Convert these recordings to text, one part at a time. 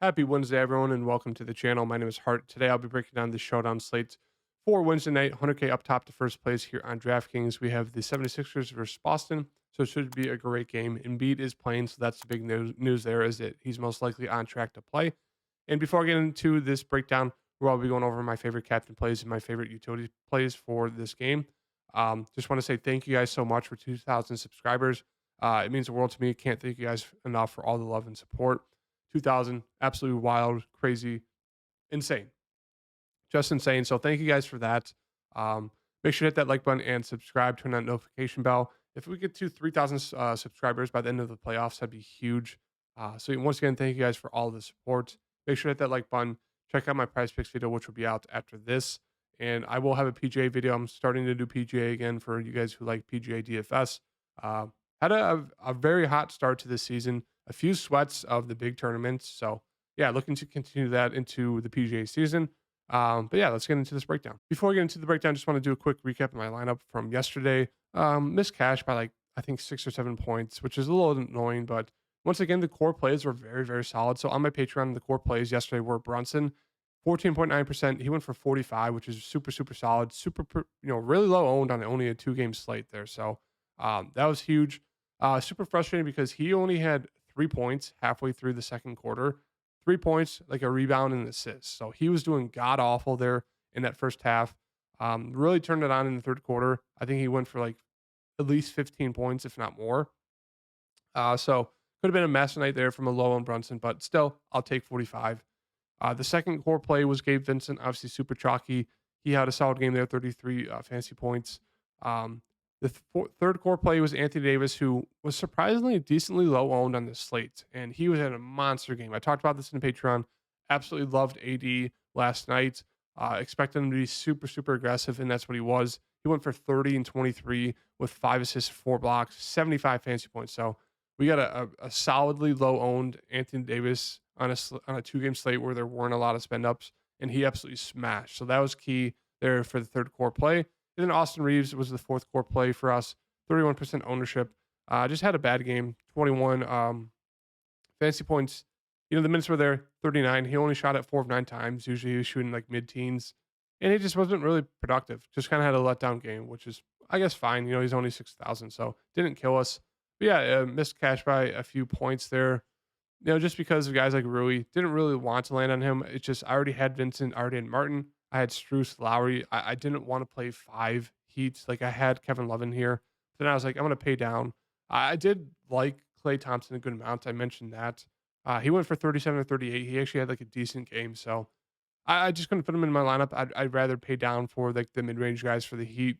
Happy Wednesday, everyone, and welcome to the channel. My name is Hart. Today, I'll be breaking down the showdown slates for Wednesday night. 100K up top to first place here on DraftKings. We have the 76ers versus Boston, so it should be a great game. Embiid is playing, so that's the big news there is that he's most likely on track to play. And before I get into this breakdown, we'll be going over my favorite captain plays and my favorite utility plays for this game. Just want to say thank you guys so much for 2,000 subscribers. It means the world to me. Can't thank you guys enough for all the love and support. 2,000, absolutely wild, crazy, insane, just insane. So thank you guys for that. Um, Make sure to hit that like button and subscribe, turn that notification bell. If we get to 3,000 subscribers by the end of the playoffs, that'd be huge. So once again, thank you guys for all the support. Make sure to hit that like button. Check out my PrizePicks video, which will be out after this. And I will have a PGA video. I'm starting to do PGA again for you guys who like PGA DFS. Uh, had a very hot start to this season, a few sweats of the big tournaments. So yeah, looking to continue that into the PGA season. But yeah, let's get into this breakdown. Before we get into the breakdown, just want to do a quick recap of my lineup from yesterday. Missed cash by like I think 6 or 7 points, which is a little annoying. But once again, the core plays were very, very solid. So on my Patreon, the core plays yesterday were Brunson, 14.9%. He went for 45, which is super, super solid. Really low owned on only a 2 game slate there. So that was huge. Super frustrating because he only had 3 points halfway through the second quarter. 3 points, like a rebound and an assist. So he was doing god awful there in that first half. Really turned it on in the third quarter. I think he went for like at least 15 points, if not more. So could have been a mess tonight there from a low on Brunson, but still, I'll take 45. The second core play was Gabe Vincent, obviously super chalky. He had a solid game there, 33 fantasy points. The third core play was Anthony Davis, who was surprisingly decently low owned on the slate, and he was in a monster game. I talked about this in Patreon. Absolutely loved AD last night. Expected him to be super, super aggressive, and that's what he was. He went for 30 and 23 with 5 assists, 4 blocks, 75 fantasy points. So we got a solidly low owned Anthony Davis on a 2 game slate where there weren't a lot of spend ups, and he absolutely smashed. So that was key there for the third core play. And then Austin Reeves was the fourth core play for us, 31% ownership. Just had a bad game, 21 fantasy points. The minutes were there, 39. He only shot at 4 of 9 times. Usually he was shooting like mid teens. And he just wasn't really productive. Just kind of had a letdown game, which is, I guess, fine. He's only 6,000, so didn't kill us. But yeah, missed cash by a few points there. Just because of guys like Rui, didn't really want to land on him. It's just I already had Vincent, I already had Martin. I had Struce, Lowry. I didn't want to play 5 Heats. Like I had Kevin Love in here. Then I was like, I'm gonna pay down. I did like Clay Thompson a good amount. I mentioned that. He went for 37 or 38. He actually had like a decent game. So I just couldn't put him in my lineup. I'd rather pay down for like the mid range guys for the Heat,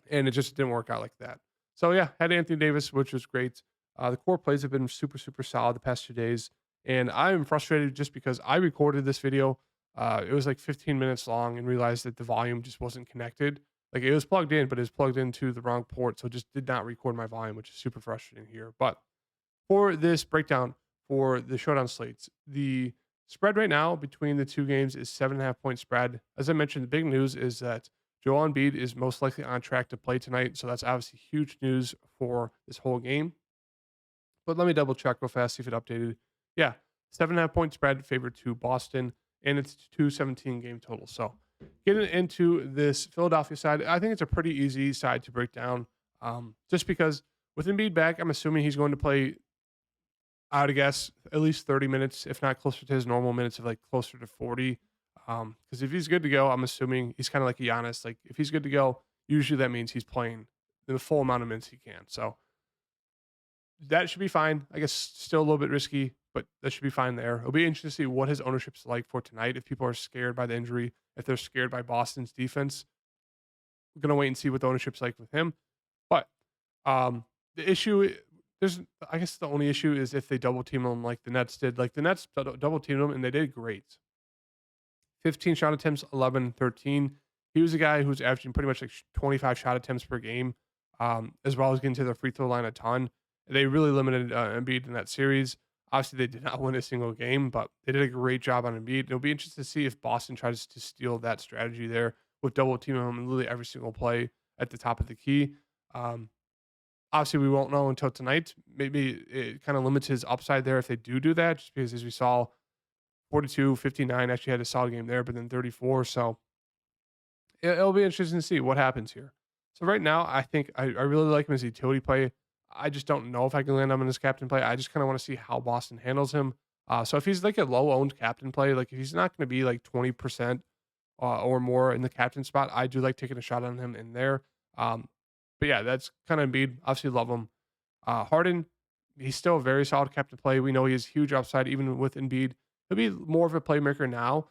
and it just didn't work out like that. So yeah, had Anthony Davis, which was great. The core plays have been super, super solid the past 2 days, and I am frustrated just because I recorded this video. It was like 15 minutes long, and realized that the volume just wasn't connected. Like it was plugged in, but it was plugged into the wrong port, so it just did not record my volume, which is super frustrating here. But for this breakdown for the showdown slates, the spread right now between the 2 games is 7.5 point spread. As I mentioned, the big news is that Joel Embiid is most likely on track to play tonight. So that's obviously huge news for this whole game. But let me double check real fast, see if it updated. Yeah, 7.5 point spread favored to Boston, and it's 217 game total. So getting into this Philadelphia side, I think it's a pretty easy side to break down. Just because with Embiid back, I'm assuming he's going to play, I would guess, at least 30 minutes, if not closer to his normal minutes of like closer to 40. Because if he's good to go, I'm assuming he's kind of like Giannis. Like if he's good to go, usually that means he's playing the full amount of minutes he can. So that should be fine. I guess still a little bit risky, but that should be fine there. It'll be interesting to see what his ownership's like for tonight. If people are scared by the injury, if they're scared by Boston's defense, we're gonna wait and see what the ownership's like with him. But the issue there's I guess the only issue is if they double team him like the Nets did. Like the Nets double teamed him and they did great. 15 shot attempts, 11, 13. He was a guy who's averaging pretty much like 25 shot attempts per game, as well as getting to the free throw line a ton. They really limited Embiid in that series. Obviously, they did not win a single game, but they did a great job on Embiid. It'll be interesting to see if Boston tries to steal that strategy there with double teaming him in literally every single play at the top of the key. Um, Obviously, we won't know until tonight. Maybe it kind of limits his upside there if they do that, just because as we saw, 42, 59 actually had a solid game there, but then 34. So it'll be interesting to see what happens here. So right now, I think I really like him as a utility play. I just don't know if I can land him in his captain play. I just kind of want to see how Boston handles him. So if he's like a low owned captain play, like if he's not going to be like 20% or more in the captain spot, I do like taking a shot on him in there. Um, but yeah, that's kind of Embiid. Obviously, love him. Harden, he's still a very solid captain play. We know he has huge upside even with Embiid. He'll be more of a playmaker now.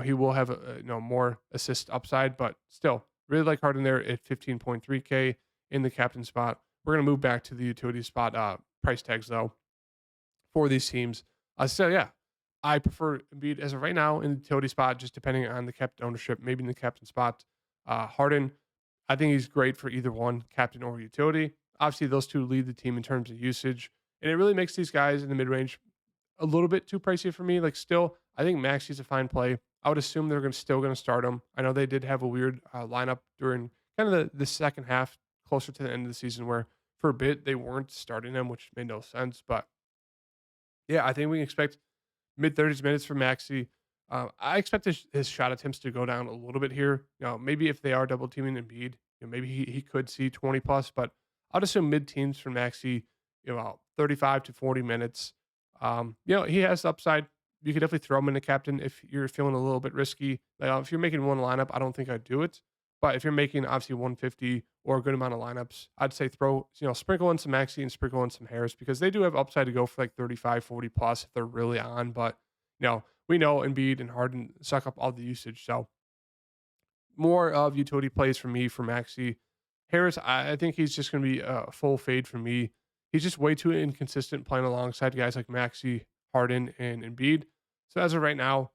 He will have more assist upside, but still really like Harden there at 15.3K in the captain spot. We're gonna move back to the utility spot price tags though for these teams. So yeah, I prefer Embiid as of right now in the utility spot, just depending on the captain ownership, maybe in the captain spot. Harden, I think he's great for either one, captain or utility. Obviously, those two lead the team in terms of usage, and it really makes these guys in the mid range a little bit too pricey for me. Like, still, I think Maxi's a fine play. I would assume they're still going to start him. I know they did have a weird lineup during kind of the second half, closer to the end of the season, where for a bit they weren't starting him, which made no sense. But yeah, I think we can expect mid 30s minutes for Maxi. I expect his shot attempts to go down a little bit here. Maybe if they are double teaming Embiid, maybe he could see 20 plus, but I'd assume mid teens for Maxi, 35 to 40 minutes. He has upside. You could definitely throw him in a captain if you're feeling a little bit risky. Like, if you're making one lineup, I don't think I'd do it. But if you're making obviously 150 or a good amount of lineups, I'd say sprinkle in some Maxi and sprinkle in some Harris because they do have upside to go for like 35, 40 plus if they're really on. But, we know Embiid and Harden suck up all the usage. So more of utility plays for me for Maxi. Harris, I think he's just going to be a full fade for me. He's just way too inconsistent playing alongside guys like Maxi, Harden, and Embiid. So as of right now,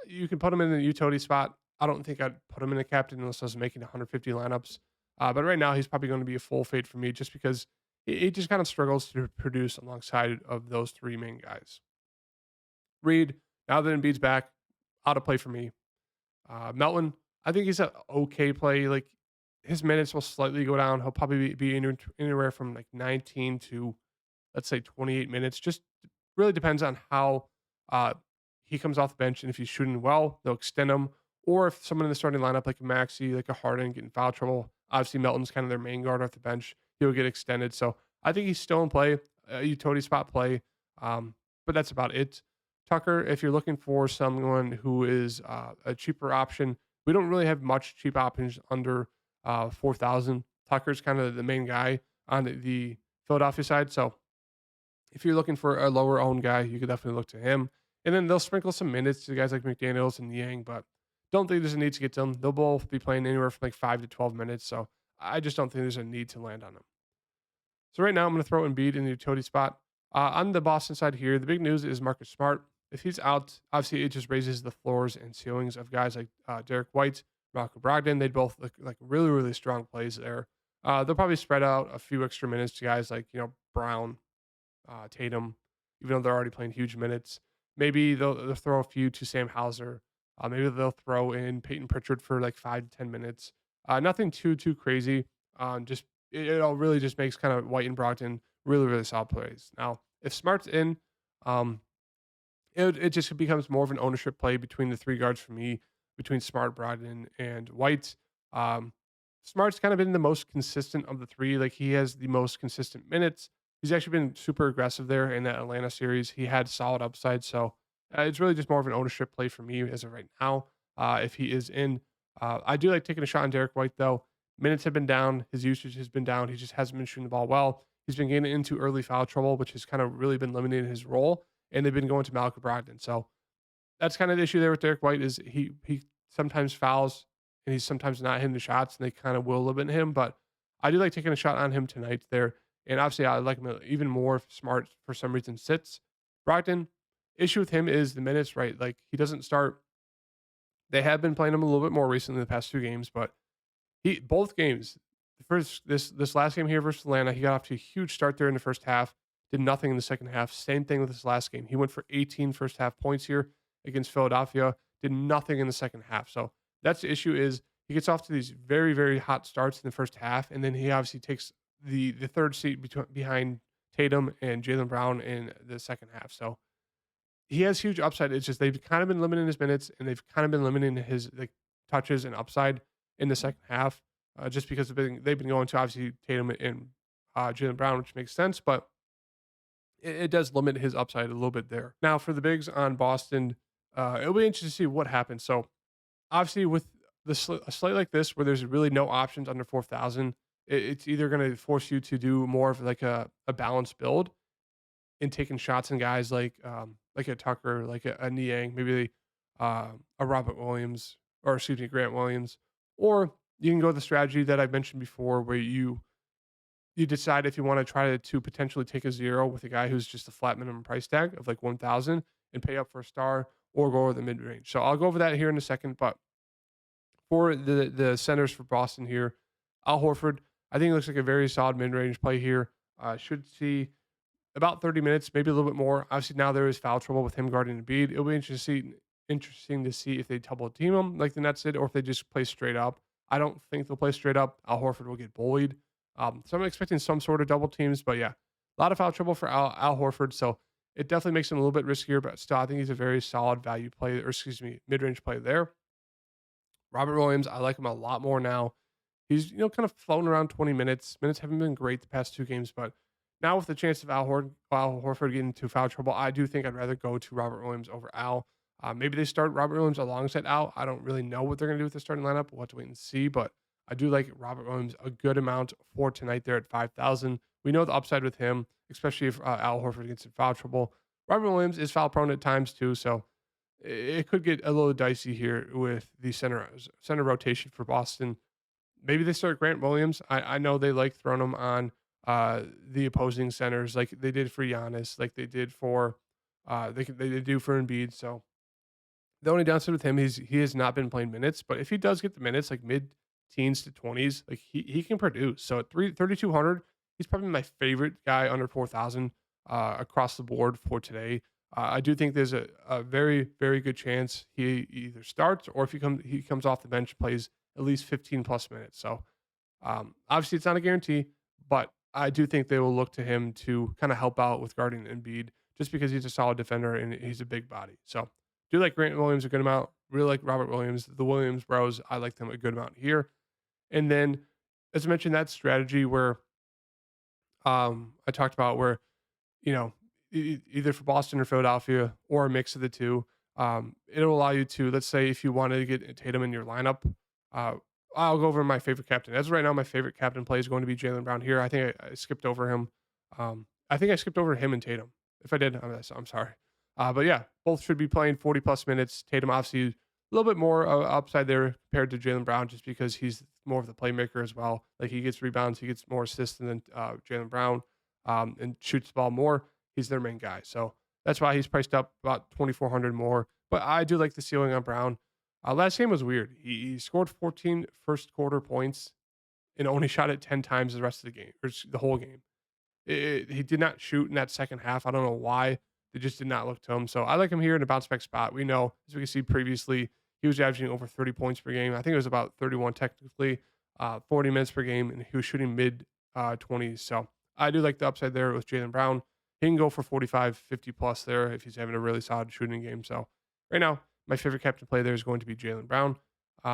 you can put him in the utility spot. I don't think I'd put him in a captain unless I was making 150 lineups. But right now, he's probably going to be a full fade for me just because he just kind of struggles to produce alongside of those three main guys. Reed, now that Embiid's back, out of play for me. Melton, I think he's an okay play. Like, his minutes will slightly go down. He'll probably be anywhere from like 19 to, let's say, 28 minutes. Just really depends on how uh, he comes off the bench and if he's shooting well, they'll extend him. Or if someone in the starting lineup like a Maxi, like a Harden, getting foul trouble, obviously Melton's kind of their main guard off the bench. He'll get extended. So I think he's still in play, a utility spot play. But that's about it. Tucker, if you're looking for someone who is a cheaper option, we don't really have much cheap options under 4,000. Tucker's kind of the main guy on the Philadelphia side. So if you're looking for a lower owned guy, you could definitely look to him. And then they'll sprinkle some minutes to guys like McDaniels and Yang, but don't think there's a need to get to them. They'll both be playing anywhere from like 5 to 12 minutes. So I just don't think there's a need to land on them. So right now I'm going to throw Embiid in the utility spot. On the Boston side here, the big news is Marcus Smart. If he's out, obviously it just raises the floors and ceilings of guys like Derek White, Malcolm Brogdon. They'd both look like really, really strong plays there. They'll probably spread out a few extra minutes to guys like, Brown, Tatum, even though they're already playing huge minutes. Maybe they'll throw a few to Sam Hauser. Maybe they'll throw in Peyton Pritchard for like 5 to 10 minutes. Nothing too crazy. It all really just makes kind of White and Brogdon really, really solid plays. Now, if Smart's in, um, it just becomes more of an ownership play between the three guards for me, between Smart, Brogdon, and White. Um, Smart's kind of been the most consistent of the three. Like, he has the most consistent minutes. He's actually been super aggressive there in that Atlanta series. He had solid upside. So it's really just more of an ownership play for me as of right now. If he is in, I do like taking a shot on Derek White, though. Minutes have been down. His usage has been down. He just hasn't been shooting the ball well. He's been getting into early foul trouble, which has kind of really been limiting his role. And they've been going to Malcolm Brogdon. So that's kind of the issue there with Derek White is he sometimes fouls and he's sometimes not hitting the shots, and they kind of will limit him. But I do like taking a shot on him tonight there. And obviously, I like him even more if Smart for some reason sits. Brogdon, issue with him is the minutes, right? Like, he doesn't start. They have been playing him a little bit more recently in the past 2 games, but both games, the first this last game here versus Atlanta, he got off to a huge start there in the first half, did nothing in the second half. Same thing with this last game. He went for 18 first half points here against Philadelphia, did nothing in the second half. So that's the issue is he gets off to these very, very hot starts in the first half, and then he obviously takes the third seat behind Tatum and Jaylen Brown in the second half. So he has huge upside. It's just they've kind of been limiting his minutes and they've kind of been limiting his like touches and upside in the second half, just because they've been going to obviously Tatum and Jaylen Brown, which makes sense, but it does limit his upside a little bit there. Now for the bigs on Boston, it'll be interesting to see what happens. So obviously with a slate like this where there's really no options under 4,000, it's either going to force you to do more of like a balanced build and taking shots on guys like a Tucker, like a Niang, maybe a Robert Williams, or excuse me, Grant Williams, or you can go the strategy that I mentioned before, where you decide if you want to try to potentially take a zero with a guy who's just a flat minimum price tag of like 1,000 and pay up for a star, or go over the mid range. So I'll go over that here in a second, but for the centers for Boston here, Al Horford, I think it looks like a very solid mid range play here. Should see about 30 minutes, maybe a little bit more. Obviously, now there is foul trouble with him guarding Embiid. It'll be interesting to see if they double team him like the Nets did, or if they just play straight up. I don't think they'll play straight up. Al Horford will get bullied. So I'm expecting some sort of double teams, but yeah, a lot of foul trouble for Al Horford. So it definitely makes him a little bit riskier, but still, I think he's a very solid value play, or excuse me, mid range play there. Robert Williams, I like him a lot more now. He's, kind of floating around 20 minutes. Minutes haven't been great the past two games, but now with the chance of Al Horford getting into foul trouble, I do think I'd rather go to Robert Williams over Al. Maybe they start Robert Williams alongside Al. I don't really know what they're going to do with the starting lineup. We'll have to wait and see, but I do like Robert Williams a good amount for tonight there at 5,000. We know the upside with him, especially if Al Horford gets in foul trouble. Robert Williams is foul prone at times too, so it could get a little dicey here with the center rotation for Boston. Maybe they start Grant Williams. I know they like throwing him on the opposing centers, like they did for Giannis, like they did for they do for Embiid. So the only downside with him is he has not been playing minutes, but if he does get the minutes, like mid teens to 20s, like he can produce. So at 3,200, he's probably my favorite guy under 4,000 across the board for today. I do think there's a very, very good chance he either starts, or if he comes off the bench, plays at least 15 plus minutes. So obviously it's not a guarantee, but I do think they will look to him to kind of help out with guarding Embiid, just because he's a solid defender and he's a big body. So do like Grant Williams a good amount. Really like Robert Williams. The Williams bros, I like them a good amount here. And then, as I mentioned, that strategy where I talked about, where you know either for Boston or Philadelphia, or a mix of the two, it'll allow you to, let's say, if you wanted to get Tatum in your lineup, uh, I'll go over my favorite captain. As of right now, my favorite captain play is going to be Jaylen Brown here. I think I skipped over him. I think I skipped over him and Tatum. If I did, I'm sorry. But yeah, both should be playing 40 plus minutes. Tatum obviously a little bit more upside there compared to Jaylen Brown, just because he's more of the playmaker as well. Like he gets rebounds, he gets more assists than Jaylen Brown, and shoots the ball more. He's their main guy, so that's why he's priced up about 2,400 more. But I do like the ceiling on Brown. Last game was weird. He scored 14 first quarter points and only shot it 10 times the rest of the game, or the whole game. He did not shoot in that second half. I don't know why. They just did not look to him. So I like him here in a bounce back spot. We know, as we can see previously, he was averaging over 30 points per game. I think it was about 31 technically, 40 minutes per game, and he was shooting mid 20s. So I do like the upside there with Jaylen Brown. He can go for 45, 50 plus there if he's having a really solid shooting game. So right now, my favorite captain play there is going to be Jaylen Brown,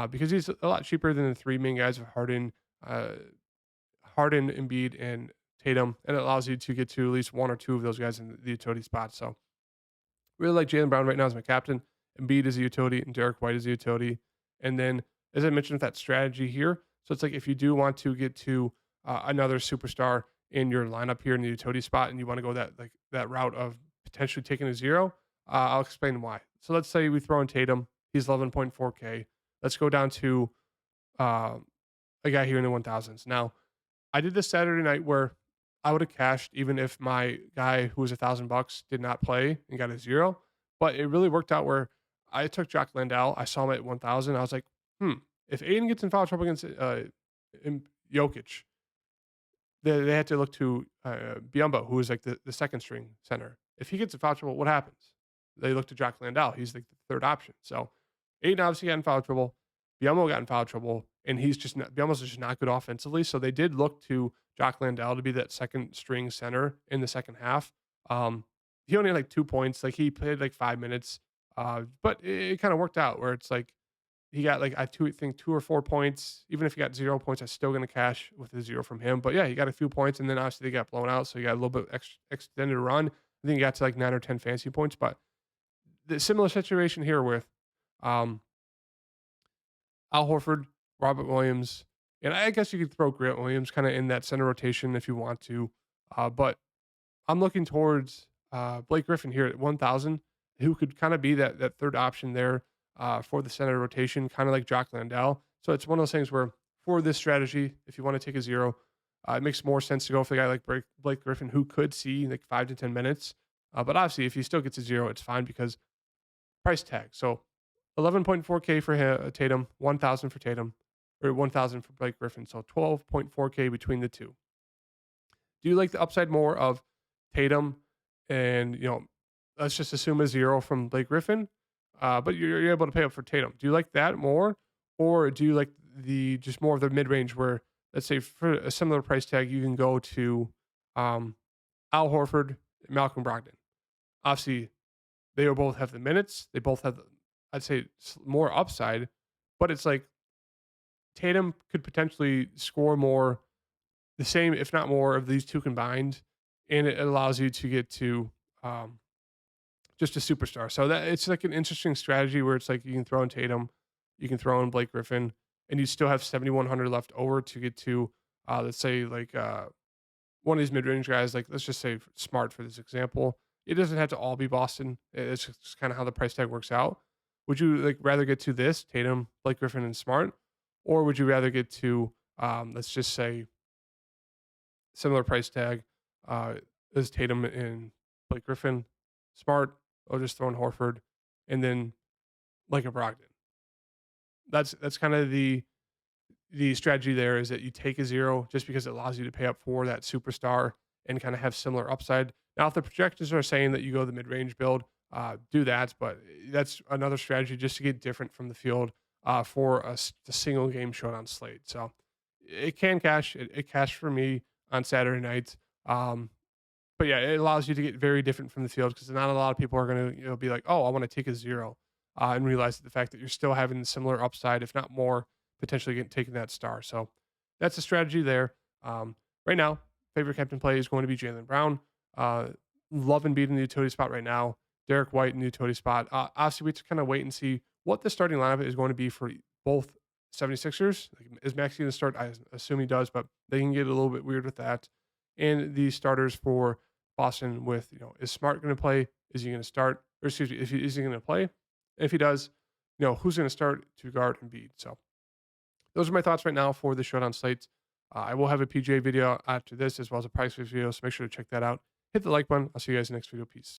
because he's a lot cheaper than the three main guys of uh, Harden, Embiid, and Tatum, and it allows you to get to at least one or two of those guys in the utility spot. So really like Jaylen Brown right now as my captain. Embiid is a utility, and Derek White is a utility. And then, as I mentioned, with that strategy here, so it's like if you do want to get to another superstar in your lineup here in the utility spot, and you want to go that route of potentially taking a zero, I'll explain why. So let's say we throw in Tatum. He's 11.4K. Let's go down to uh, a guy here in the 1,000s. Now, I did this Saturday night where I would have cashed even if my guy who was $1,000 did not play and got a zero. But it really worked out where I took Jock Landau. I saw him at 1,000. I was like, if Aiden gets in foul trouble against Jokic, they had to look to Biyombo, who is like the second string center. If he gets in foul trouble, what happens? They look to Jock Landau. He's like the third option. So Aiden obviously got in foul trouble. Biyombo got in foul trouble. and he's just not, almost just not good offensively. So they did look to Jock Landale to be that second string center in the second half. He only had like 2 points. Like he played like 5 minutes, but it kind of worked out where it's like he got like think 2 or 4 points. Even if he got 0 points, I'm still gonna cash with a zero from him. But yeah, he got a few points, and then obviously they got blown out, so he got a little bit extended run. I think he got to like 9 or 10 fantasy points. But the similar situation here with um, Al Horford, Robert Williams, and I guess you could throw Grant Williams kind of in that center rotation if you want to. But I'm looking towards Blake Griffin here at 1,000, who could kind of be that third option there for the center rotation, kind of like Jock Landale. So it's one of those things where for this strategy, if you want to take a zero, it makes more sense to go for a guy like Blake Griffin, who could see like 5 to 10 minutes. But obviously, if he still gets a zero, it's fine because price tag. So 11.4K for Tatum, 1,000 for Tatum, or 1,000 for Blake Griffin. So 12.4K between the two. Do you like the upside more of Tatum and, let's just assume a zero from Blake Griffin, but you're able to pay up for Tatum? Do you like that more, or do you like the just more of the mid range where, let's say, for a similar price tag, you can go to Al Horford, Malcolm Brogdon? Obviously, they both have the minutes. They both have, I'd say, more upside, but it's like Tatum could potentially score more, the same, if not more, of these two combined, and it allows you to get to um, just a superstar. So that it's like an interesting strategy where it's like you can throw in Tatum, you can throw in Blake Griffin, and you still have 7,100 left over to get to, let's say, like one of these mid range guys. Like let's just say Smart for this example. It doesn't have to all be Boston. It's just kind of how the price tag works out. Would you like rather get to this Tatum, Blake Griffin, and Smart, or would you rather get to let's just say similar price tag as Tatum and Blake Griffin, Smart, or just throwing Horford, and then like a Brogdon? That's kind of the strategy there, is that you take a zero just because it allows you to pay up for that superstar and kind of have similar upside. Now, if the projections are saying that you go the mid range build, do that, but that's another strategy just to get different from the field for a single game showdown slate. So it can cash. It cashed for me on Saturday night. But yeah, it allows you to get very different from the field because not a lot of people are going to be like, oh, I want to take a zero, and realize the fact that you're still having similar upside, if not more, potentially taking that star. So that's a strategy there. Right now, favorite captain play is going to be Jaylen Brown. Love and beating the utility spot right now. Derek White in the utility spot. Obviously, we have to kind of wait and see what the starting lineup is going to be for both 76ers. Like, is Maxey going to start? I assume he does, but they can get a little bit weird with that. And the starters for Boston with, is Smart going to play? Is he going to start? Or excuse me, is he going to play? If he does, who's going to start to guard Embiid? So those are my thoughts right now for the showdown slate. I will have a PGA video after this as well as a price video, so make sure to check that out. Hit the like button. I'll see you guys in the next video. Peace.